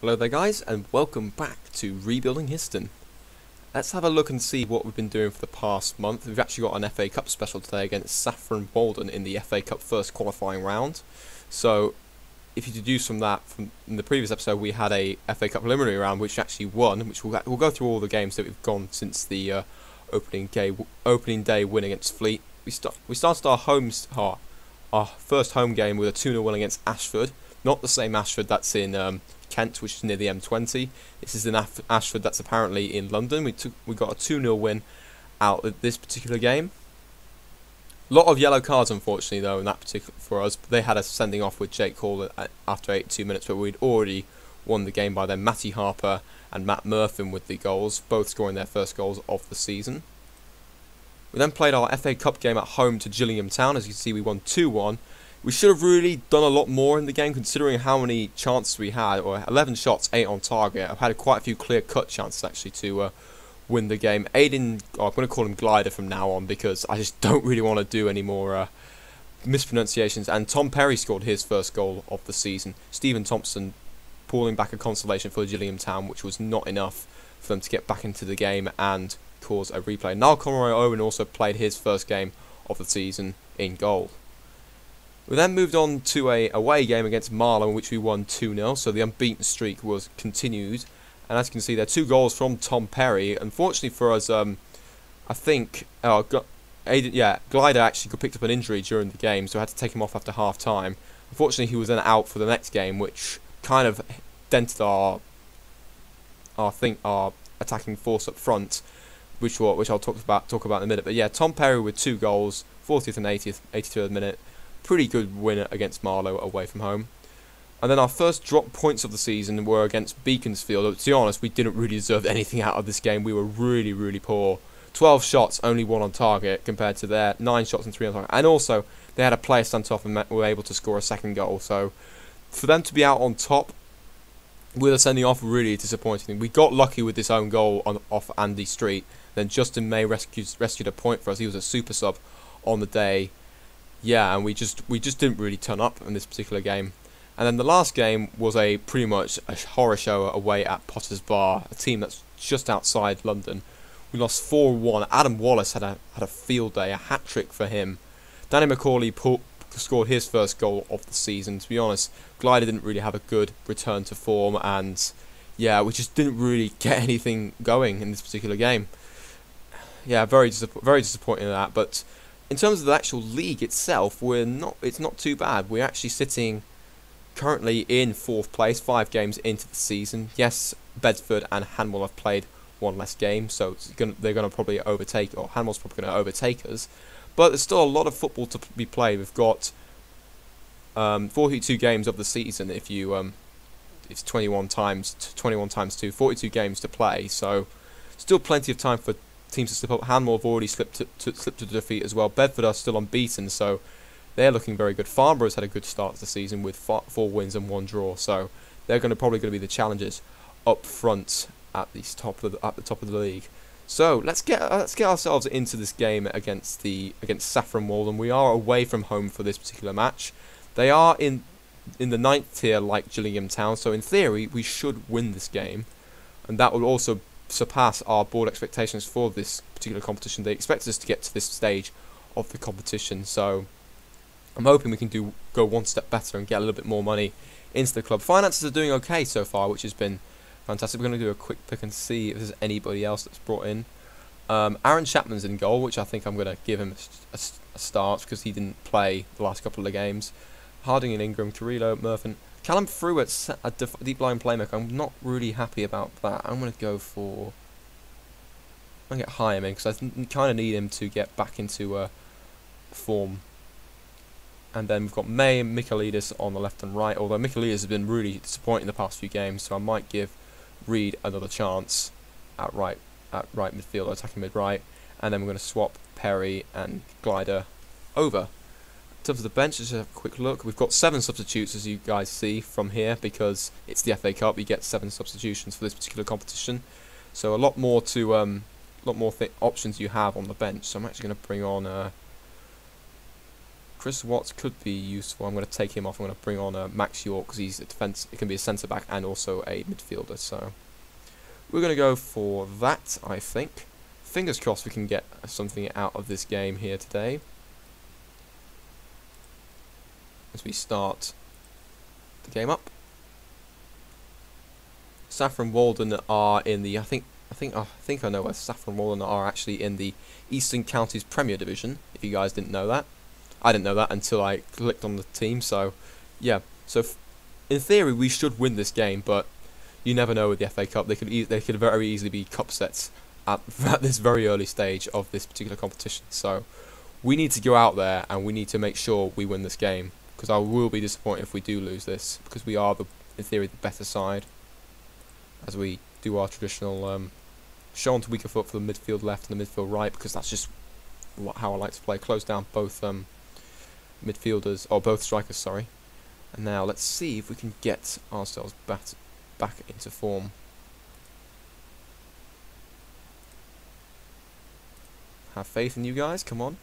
Hello there guys, and welcome back to Rebuilding Histon. Let's have a look and see what we've been doing for the past month. We've actually got an FA Cup special today against Saffron Walden in the FA Cup first qualifying round. So, if you deduce from that, from in the previous episode we had a FA Cup preliminary round which actually won, which we'll go through all the games that we've gone since the opening day win against Fleet. We started our first home game with a 2-0 win against Ashford. Not the same Ashford that's in Kent, which is near the M20. This is an Ashford that's apparently in London. We got a 2-0 win out of this particular game. A lot of yellow cards, unfortunately, though, in that particular for us. They had us sending off with Jake Hall after 82 minutes, but we'd already won the game by then. Matty Harper and Matt Murphin with the goals, both scoring their first goals of the season. We then played our FA Cup game at home to Gillingham Town. As you can see, we won 2-1. We should have really done a lot more in the game, considering how many chances we had. Or 11 shots, 8 on target. I've had quite a few clear-cut chances, actually, to win the game. Aiden, I'm going to call him Glider from now on, because I just don't really want to do any more mispronunciations. And Tom Perry scored his first goal of the season. Stephen Thompson pulling back a consolation for Gillingham Town, which was not enough for them to get back into the game and cause a replay. Niall Conroy-Owen also played his first game of the season in goal. We then moved on to a away game against Marlow, in which we won 2-0, so the unbeaten streak was continued. And as you can see, there are 2 goals from Tom Perry. Unfortunately for us, I think Glider actually picked up an injury during the game, so I had to take him off after half time. Unfortunately, he was then out for the next game, which kind of dented our attacking force up front, which I'll talk about in a minute. But yeah, Tom Perry with 2 goals, 40th and 80th, 83rd minute. Pretty good win against Marlow away from home. And then our first drop points of the season were against Beaconsfield. To be honest, we didn't really deserve anything out of this game. We were really, really poor. 12 shots, only 1 on target, compared to their 9 shots and 3 on target. And also, they had a player sent off and were able to score a second goal. So, for them to be out on top with a sending off, really disappointing. We got lucky with this own goal off Andy Street. Then Justin May rescued a point for us. He was a super sub on the day. Yeah, and we just didn't really turn up in this particular game. And then the last game was pretty much a horror show away at Potter's Bar, a team that's just outside London. We lost 4-1. Adam Wallace had a field day, a hat-trick for him. Danny McCauley scored his first goal of the season. To be honest, Glider didn't really have a good return to form, and yeah, we just didn't really get anything going in this particular game. Yeah, very disappointing in that, but in terms of the actual league itself, it's not too bad. We're actually sitting currently in 4th place, 5 games into the season. Yes, Bedford and Hanwell have played 1 less game, so they're going to probably overtake, or Hanwell's probably going to overtake us. But there's still a lot of football to be played. We've got 42 games of the season. If you it's 21 times 2, 42 games to play. So still plenty of time for teams to slip up. Hanwell have already slipped to defeat as well. Bedford are still unbeaten, so they're looking very good. Farnborough's had a good start to the season with 4 wins and 1 draw, so they're probably going to be the challengers up front at the top of the league. So let's get ourselves into this game against Saffron Walden. We are away from home for this particular match. They are in the 9th tier like Gillingham Town, so in theory we should win this game, and that will also surpass our board expectations for this particular competition. They expect us to get to this stage of the competition, so I'm hoping we can go 1 step better and get a little bit more money into the club. Finances are doing okay so far, which has been fantastic. We're going to do a quick pick and see if there's anybody else that's brought in. Aaron Chapman's in goal, which I think I'm going to give him a start because he didn't play the last couple of games. Harding and Ingram, Carrillo, Murphin. Callum Fruitt's a deep line playmaker. I'm not really happy about that. I'm going to get Hyam in because I kind of need him to get back into form. And then we've got May and Michaelidis on the left and right, although Michaelidis has been really disappointing the past few games, so I might give Reed another chance at right midfield, or attacking mid-right. And then we're going to swap Perry and Glider over. In terms of the bench, let's have a quick look. We've got 7 substitutes, as you guys see from here, because it's the FA Cup. You get 7 substitutions for this particular competition, so a lot more options you have on the bench. So I'm actually going to bring on Chris Watts could be useful. I'm going to take him off. I'm going to bring on Max York because he's a defence. It can be a centre back and also a midfielder. So we're going to go for that. I think. Fingers crossed we can get something out of this game here today. As we start the game up. Saffron Walden are in the I think I know where Saffron Walden are actually in the Eastern Counties Premier Division. If you guys didn't know that, I didn't know that until I clicked on the team. So yeah, so in theory we should win this game, but you never know with the FA Cup. They could very easily be cup sets at this very early stage of this particular competition. So we need to go out there and we need to make sure we win this game, because I will be disappointed if we do lose this, because we are in theory the better side. As we do our traditional show onto weaker foot for the midfield left and the midfield right, because that's just how I like to play. Close down both midfielders, or both strikers, sorry. And now let's see if we can get ourselves back into form. Have faith in you guys, come on.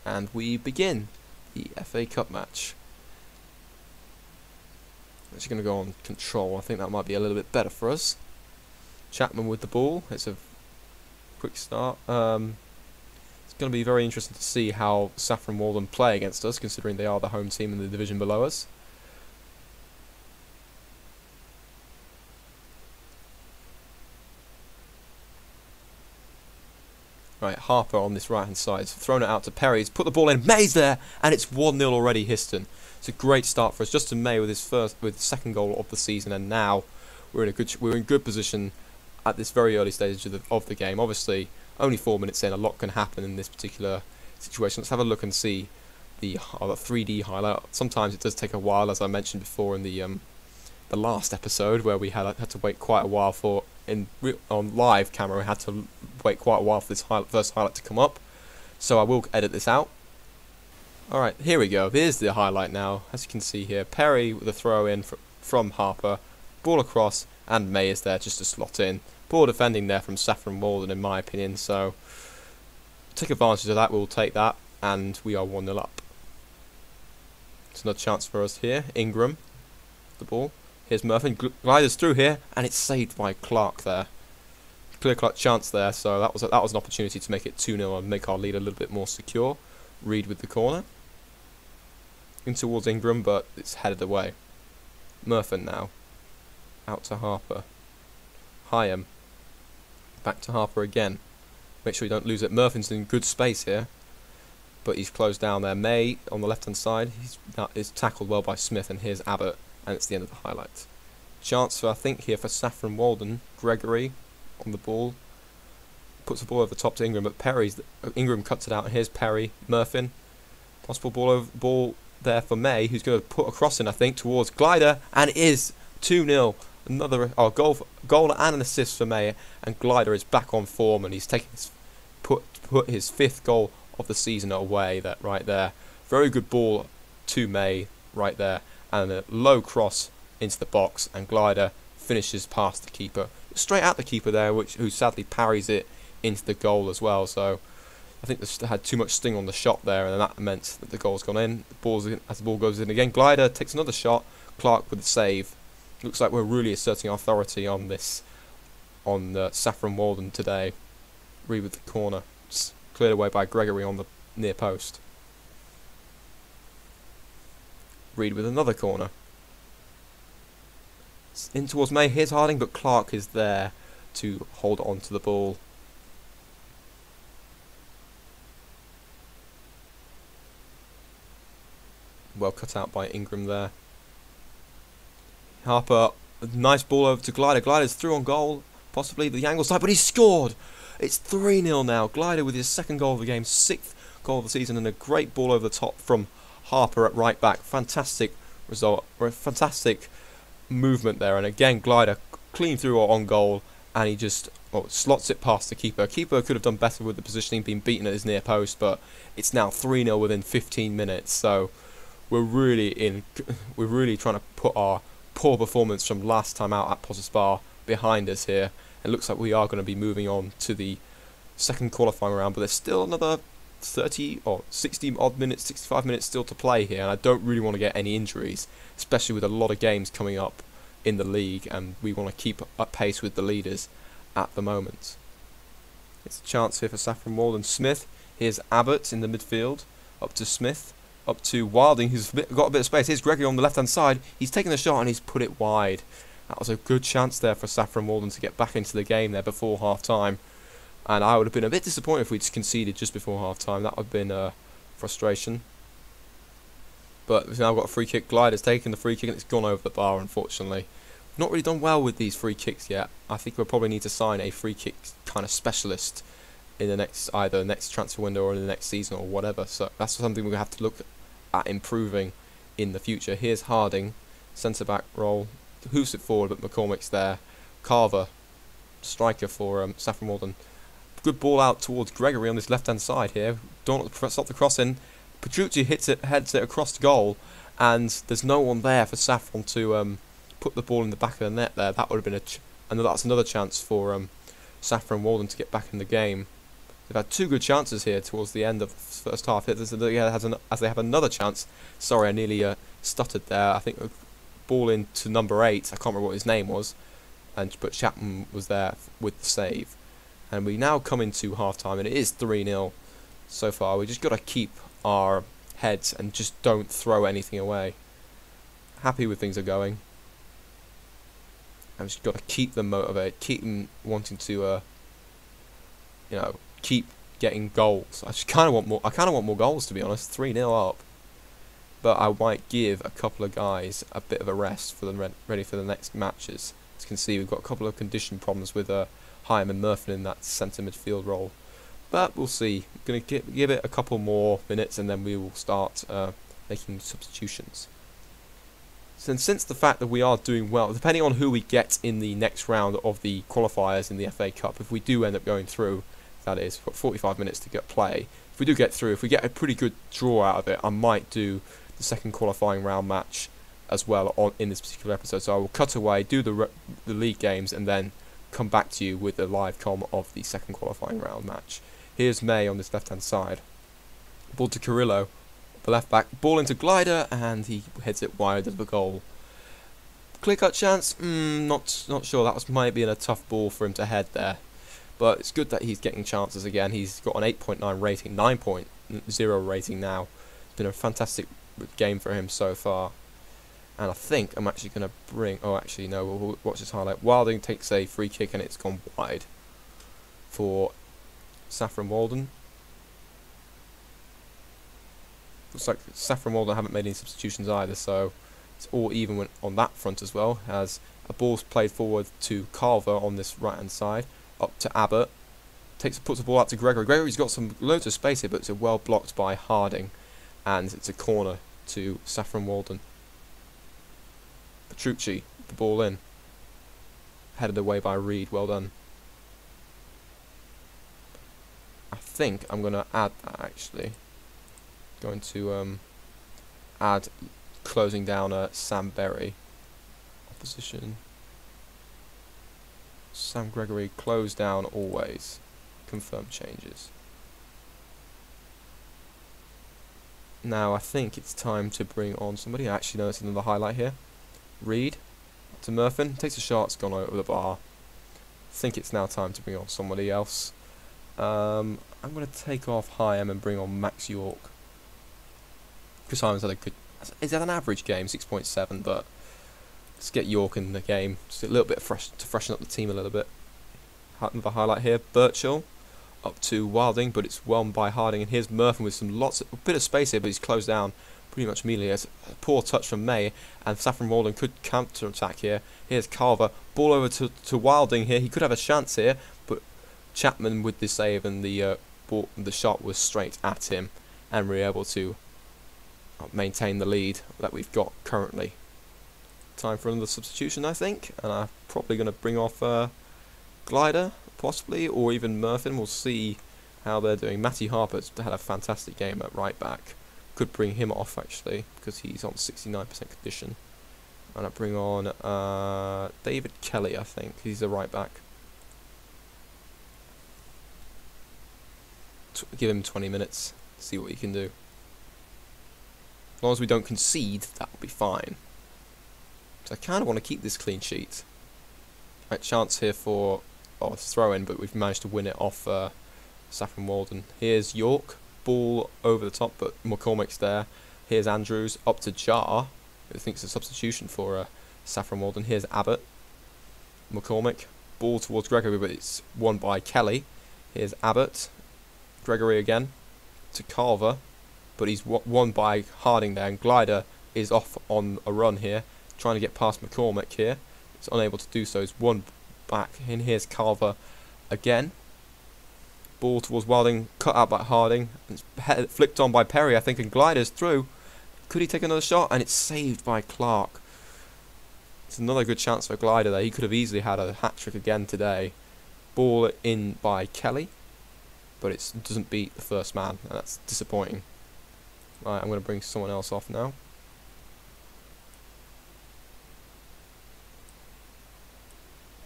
And we begin the FA Cup match. I'm just going to go on control. I think that might be a little bit better for us. Chapman with the ball. It's a quick start. It's going to be very interesting to see how Saffron Walden play against us, considering they are the home team in the division below us. Right, Harper on this right hand side, thrown it out to Perry, he's put the ball in, May's there, and it's 1-0 already, Histon. It's a great start for us. Justin May with his second goal of the season, and now we're in good position at this very early stage of the game. Obviously, only 4 minutes in, a lot can happen in this particular situation. Let's have a look and see the 3D highlight. Sometimes it does take a while, as I mentioned before in the last episode, where we had to wait quite a while for. On live camera, we had to wait quite a while for this first highlight to come up, so I will edit this out. Alright, here we go. Here's the highlight now. As you can see here, Perry with a throw in from Harper, ball across, and May is there just to slot in. Poor defending there from Saffron Walden, in my opinion, so take advantage of that. We'll take that, and we are 1-0 up. It's another chance for us here. Ingram, the ball. Here's Murphy, gliders through here, and it's saved by Clark there. Clear-cut chance there, so that was an opportunity to make it 2-0 and make our lead a little bit more secure. Reed with the corner. In towards Ingram, but it's headed away. Murphy now. Out to Harper. Hyam. Back to Harper again. Make sure you don't lose it. Murphy's in good space here, but he's closed down there. May on the left-hand side. He's tackled well by Smith, and here's Abbott. And it's the end of the highlight. Chance for, I think, here for Saffron Walden. Gregory on the ball. Puts the ball over the top to Ingram, but Ingram cuts it out. And here's Perry. Murphy. Possible ball there for May, who's going to put a cross in, I think, towards Glider. And it is 2-0. Another goal and an assist for May. And Glider is back on form, and he's taken put his 5th goal of the season away. That right there. Very good ball to May right there. And a low cross into the box, and Glider finishes past the keeper, straight at the keeper there, who sadly parries it into the goal as well. So I think they had too much sting on the shot there, and that meant that the goal's gone in. As the ball goes in again, Glider takes another shot. Clark with the save. Looks like we're really asserting authority on this, on Saffron Walden today. Reed with the corner, it's cleared away by Gregory on the near post. Reed with another corner. It's in towards May. Here's Harding, but Clark is there to hold on to the ball. Well cut out by Ingram there. Harper, nice ball over to Glider. Glider's through on goal, possibly the angle side, but he's scored! It's 3-0 now. Glider with his 2nd goal of the game, 6th goal of the season, and a great ball over the top from Harper at right back. Fantastic result, or a fantastic movement there, and again Glider clean through on goal, and he just slots it past the keeper. Keeper could have done better with the positioning, being beaten at his near post, but it's now 3-0 within 15 minutes. So we're really trying to put our poor performance from last time out at Potter Spa behind us here. It looks like we are going to be moving on to the second qualifying round, but there's still another 30 or 60 odd minutes, 65 minutes still to play here, and I don't really want to get any injuries, especially with a lot of games coming up in the league, and we want to keep up pace with the leaders at the moment. It's a chance here for Saffron Walden. Smith, here's Abbott in the midfield, up to Smith, up to Wilding, who's got a bit of space. Here's Gregory on the left hand side, he's taken the shot and he's put it wide. That was a good chance there for Saffron Walden to get back into the game there before half time. And I would have been a bit disappointed if we'd conceded just before half-time. That would have been frustration. But we've now got a free kick. Glider's taken the free kick and it's gone over the bar, unfortunately. Not really done well with these free kicks yet. I think we'll probably need to sign a free kick kind of specialist in the either next transfer window or in the next season or whatever. So that's something we're going to have to look at improving in the future. Here's Harding, centre-back role. Hoofs it forward, but McCormick's there. Carver, striker for Saffron Walden. Good ball out towards Gregory on this left-hand side here. Don't stop the crossing. Petrucci heads it across the goal, and there's no one there for Saffron to put the ball in the back of the net there. That would have been that's another chance for Saffron Walden to get back in the game. They've had two good chances here towards the end of the first half. As they have another chance. Sorry, I nearly stuttered there. I think a ball into number 8. I can't remember what his name was, but Chapman was there with the save. And we now come into half-time, and it is 3-0 so far. We just got to keep our heads and just don't throw anything away. Happy with things are going. I've just got to keep them motivated, keep them wanting to, keep getting goals. I just kind of want more. I kind of want more goals, to be honest. 3-0 up, but I might give a couple of guys a bit of a rest for them, ready for the next matches. As you can see, we've got a couple of condition problems with Hyam and Murphy in that centre midfield role, but we'll see. I'm going to give it a couple more minutes and then we will start making substitutions. So since the fact that we are doing well, depending on who we get in the next round of the qualifiers in the FA Cup, if we do end up going through, that is, for 45 minutes to get play, if we do get through, if we get a pretty good draw out of it, I might do the second qualifying round match as well in this particular episode. So I will cut away, do the league games, and then come back to you with the live com of the second qualifying round match. Here's May on this left hand side. Ball to Carrillo, the left back. Ball into Glider, and he heads it wide of the goal. Clear cut chance? Not sure. That might be a tough ball for him to head there. But it's good that he's getting chances again. He's got an 8.9 rating, 9.0 rating now. It's been a fantastic game for him so far. And I think I'm actually going to bring... Oh, actually, no, we'll watch this highlight. Wilding takes a free kick and it's gone wide for Saffron Walden. Looks like Saffron Walden haven't made any substitutions either, so it's all even on that front as well. As a ball's played forward to Carver on this right-hand side, up to Abbott. Puts the ball out to Gregory. Gregory's got loads of space here, but it's well blocked by Harding. And it's a corner to Saffron Walden. Petrucci, the ball in. Headed away by Reed, well done. I think I'm going to add that actually. Going to add closing down Sam Berry. Opposition. Sam Gregory, close down always. Confirm changes. Now I think it's time to bring on somebody. I actually noticed another highlight here. Reed to Murphin, takes a shot, it's gone over the bar. I think it's now time to bring on somebody else. I'm going to take off Hyam and bring on Max York. Chris Hyam's had a good... Is that an average game? 6.7, but let's get York in the game. Just a little bit to freshen up the team a little bit. Another highlight here. Birchall up to Wilding, but it's won by Harding. And here's Murphy with a bit of space here, but he's closed down pretty much immediately. It's a poor touch from May, and Saffron Walden could counter-attack here. Here's Carver. Ball over to Wilding here. He could have a chance here, but Chapman with the save, and the shot was straight at him, and we're able to maintain the lead that we've got currently. Time for another substitution, I think, and I'm probably going to bring off Glider, possibly, or even Murphin. We'll see how they're doing. Matty Harper's had a fantastic game at right back. Could bring him off actually, because he's on 69% condition. And I bring on David Kelly, I think. He's the right back. Give him 20 minutes, see what he can do. As long as we don't concede, that will be fine. So I kind of want to keep this clean sheet. Right, chance here for throw-in, but we've managed to win it off Saffron Walden. Here's York, ball over the top, but McCormick's there. Here's Andrews, up to Jar, who thinks it's a substitution for Saffron Walden. Here's Abbott, McCormick, ball towards Gregory, but it's won by Kelly. Here's Abbott, Gregory again, to Carver, but he's won by Harding there, and Glider is off on a run here, trying to get past McCormick here. He's unable to do so. He's won back, and here's Carver again. Ball towards Wilding, cut out by Harding, it's flicked on by Perry, I think, and Glider's through. Could he take another shot? And it's saved by Clark. It's another good chance for Glider there. He could have easily had a hat-trick again today. Ball in by Kelly, but it doesn't beat the first man, and that's disappointing. Right, I'm going to bring someone else off now.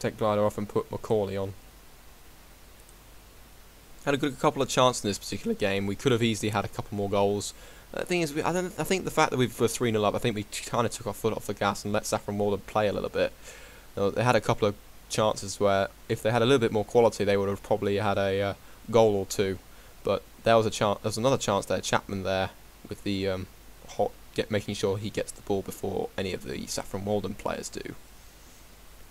Take Glider off and put Macaulay on. Had a good couple of chances in this particular game. We could have easily had a couple more goals. The thing is, I think the fact that we were 3-0 up, I think we kind of took our foot off the gas and let Saffron Walden play a little bit. You know, they had a couple of chances where, if they had a little bit more quality, they would have probably had a goal or two. But there was a chance. There was another chance there. Chapman there with the making sure he gets the ball before any of the Saffron Walden players do.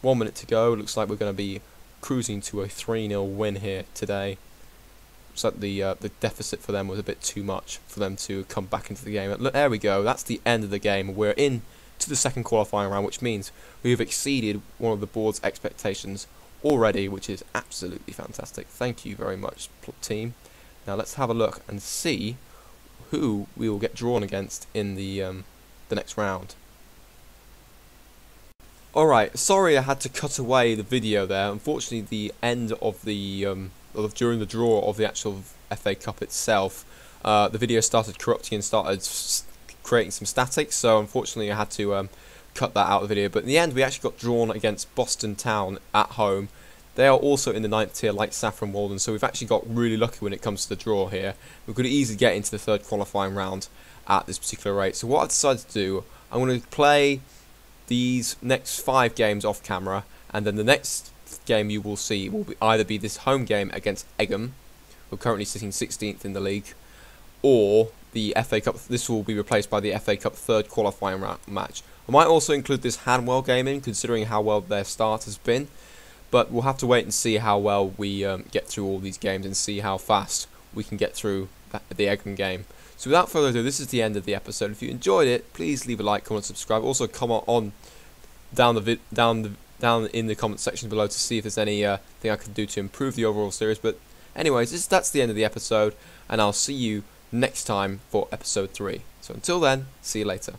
1 minute to go. Looks like we're going to be cruising to a 3-0 win here today. Looks like the deficit for them was a bit too much for them to come back into the game. Look, there we go. That's the end of the game. We're in to the second qualifying round, which means we have exceeded one of the board's expectations already, which is absolutely fantastic. Thank you very much, team. Now let's have a look and see who we will get drawn against in the next round. Alright, sorry I had to cut away the video there. Unfortunately, the end of the during the draw of the actual FA Cup itself, the video started corrupting and started creating some static, so unfortunately I had to cut that out of the video. But in the end, we actually got drawn against Boston Town at home. They are also in the 9th tier like Saffron Walden, so we've actually got really lucky when it comes to the draw here. We could easily get into the third qualifying round at this particular rate. So what I decided to do, I'm going to play these next 5 games off camera, and then the next game you will see will either be this home game against Egham, who are currently sitting 16th in the league, or the FA Cup. This will be replaced by the FA Cup third qualifying match. I might also include this Hanwell game in, considering how well their start has been, but we'll have to wait and see how well we get through all these games and see how fast we can get through the Egham game. So without further ado, this is the end of the episode. If you enjoyed it, please leave a like, comment, subscribe. Also comment on down in the comment section below to see if there's any thing I can do to improve the overall series. But anyways, that's the end of the episode, and I'll see you next time for episode 3. So until then, see you later.